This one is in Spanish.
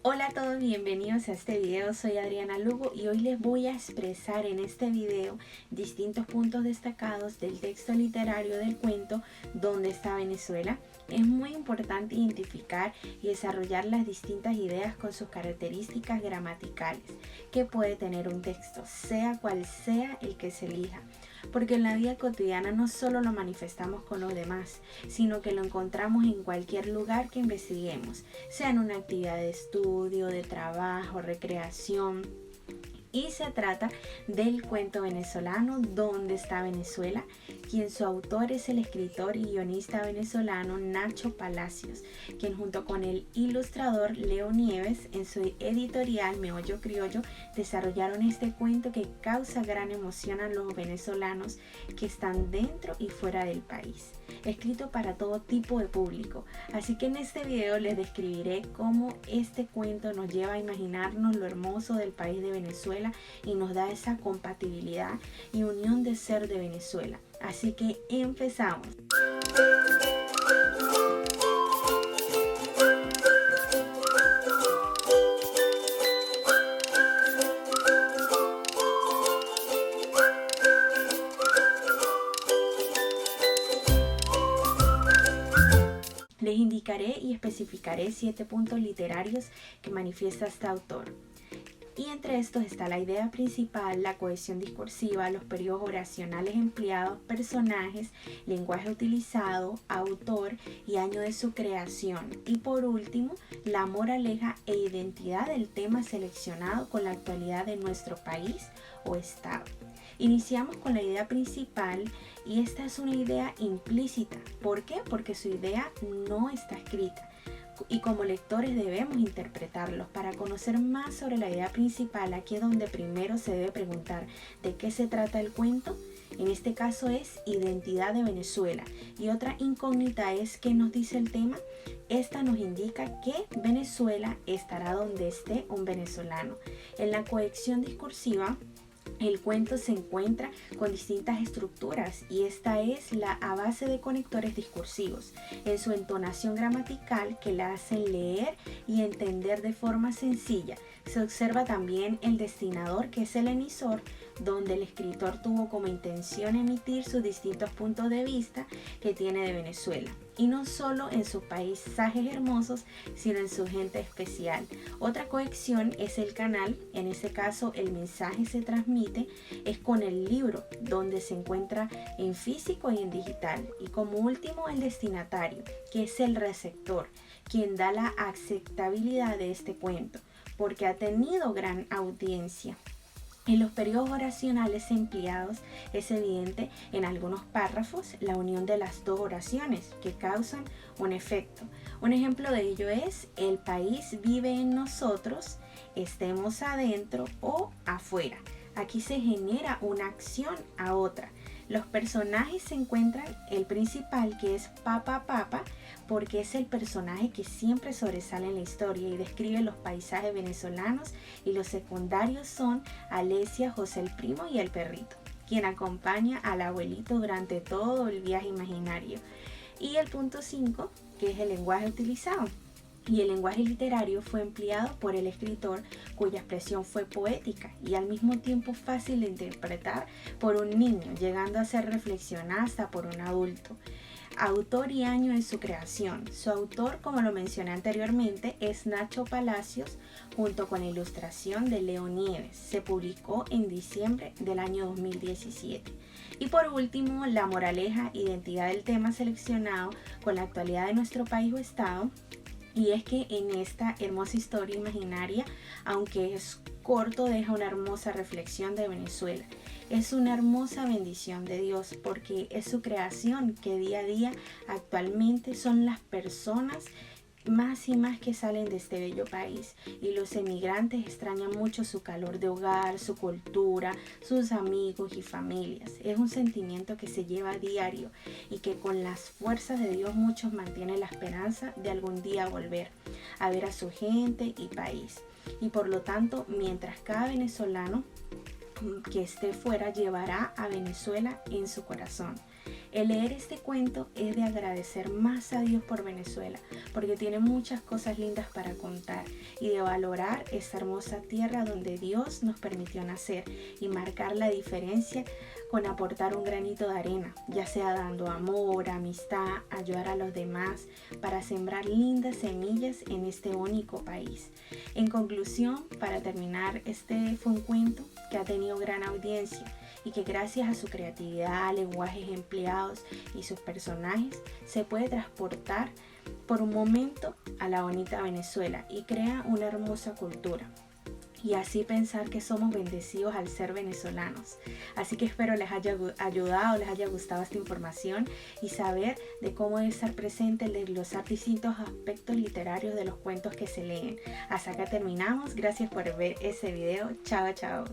Hola a todos, bienvenidos a este video. Soy Adriana Lugo y hoy les voy a expresar en este video distintos puntos destacados del texto literario del cuento ¿Dónde está Venezuela? Es muy importante identificar y desarrollar las distintas ideas con sus características gramaticales que puede tener un texto, sea cual sea el que se elija. Porque en la vida cotidiana no solo lo manifestamos con los demás, sino que lo encontramos en cualquier lugar que investiguemos, sea en una actividad de estudio, de trabajo, recreación. Y se trata del cuento venezolano ¿Dónde está Venezuela?, quien su autor es el escritor y guionista venezolano Nacho Palacios, quien junto con el ilustrador Leo Nieves en su editorial Meollo Criollo desarrollaron este cuento que causa gran emoción a los venezolanos que están dentro y fuera del país, escrito para todo tipo de público. Así que en este video les describiré cómo este cuento nos lleva a imaginarnos lo hermoso del país de Venezuela y nos da esa compatibilidad y unión de ser de Venezuela. Así que empezamos. Les indicaré y especificaré 7 puntos literarios que manifiesta este autor. Y entre estos está la idea principal, la cohesión discursiva, los periodos oracionales empleados, personajes, lenguaje utilizado, autor y año de su creación. Y por último, la moraleja e identidad del tema seleccionado con la actualidad de nuestro país o estado. Iniciamos con la idea principal y esta es una idea implícita. ¿Por qué? Porque su idea no está escrita. Y como lectores debemos interpretarlos. Para conocer más sobre la idea principal, aquí es donde primero se debe preguntar ¿de qué se trata el cuento? En este caso es identidad de Venezuela. Y otra incógnita es ¿qué nos dice el tema? Esta nos indica que Venezuela estará donde esté un venezolano. En la cohesión discursiva, el cuento se encuentra con distintas estructuras y esta es a base de conectores discursivos en su entonación gramatical que la hacen leer y entender de forma sencilla. Se observa también el destinador, que es el emisor, donde el escritor tuvo como intención emitir sus distintos puntos de vista que tiene de Venezuela. Y no solo en sus paisajes hermosos, sino en su gente especial. Otra conexión es el canal, en este caso el mensaje se transmite, es con el libro, donde se encuentra en físico y en digital. Y como último el destinatario, que es el receptor, quien da la aceptabilidad de este cuento, porque ha tenido gran audiencia. En los periodos oracionales empleados es evidente en algunos párrafos la unión de las dos oraciones que causan un efecto. Un ejemplo de ello es el país vive en nosotros, estemos adentro o afuera. Aquí se genera una acción a otra. Los personajes se encuentran el principal, que es Papa Papa, porque es el personaje que siempre sobresale en la historia y describe los paisajes venezolanos, y los secundarios son Alesia, José el primo y el perrito, quien acompaña al abuelito durante todo el viaje imaginario. Y el punto 5, que es el lenguaje utilizado. Y el lenguaje literario fue empleado por el escritor, cuya expresión fue poética y al mismo tiempo fácil de interpretar por un niño, llegando a ser reflexionada hasta por un adulto. Autor y año de su creación. Su autor, como lo mencioné anteriormente, es Nacho Palacios, junto con la ilustración de Leo Nieves. Se publicó en diciembre del año 2017. Y por último, la moraleja, identidad del tema seleccionado con la actualidad de nuestro país o estado. Y es que en esta hermosa historia imaginaria, aunque es corto, deja una hermosa reflexión de Venezuela. Es una hermosa bendición de Dios porque es su creación que día a día actualmente son las personas más y más que salen de este bello país, y los emigrantes extrañan mucho su calor de hogar, su cultura, sus amigos y familias. Es un sentimiento que se lleva a diario y que con las fuerzas de Dios muchos mantienen la esperanza de algún día volver a ver a su gente y país. Y por lo tanto, mientras cada venezolano que esté fuera llevará a Venezuela en su corazón. El leer este cuento es de agradecer más a Dios por Venezuela, porque tiene muchas cosas lindas para contar, y de valorar esta hermosa tierra donde Dios nos permitió nacer y marcar la diferencia con aportar un granito de arena, ya sea dando amor, amistad, ayudar a los demás para sembrar lindas semillas en este único país. En conclusión, para terminar, este fue un cuento que ha tenido gran audiencia y que gracias a su creatividad, lenguajes empleados y sus personajes se puede transportar por un momento a la bonita Venezuela y crea una hermosa cultura. Y así pensar que somos bendecidos al ser venezolanos. Así que espero les haya ayudado, les haya gustado esta información y saber de cómo debe estar presente el desglosar distintos aspectos literarios de los cuentos que se leen. Hasta acá terminamos. Gracias por ver ese video. Chao, chao.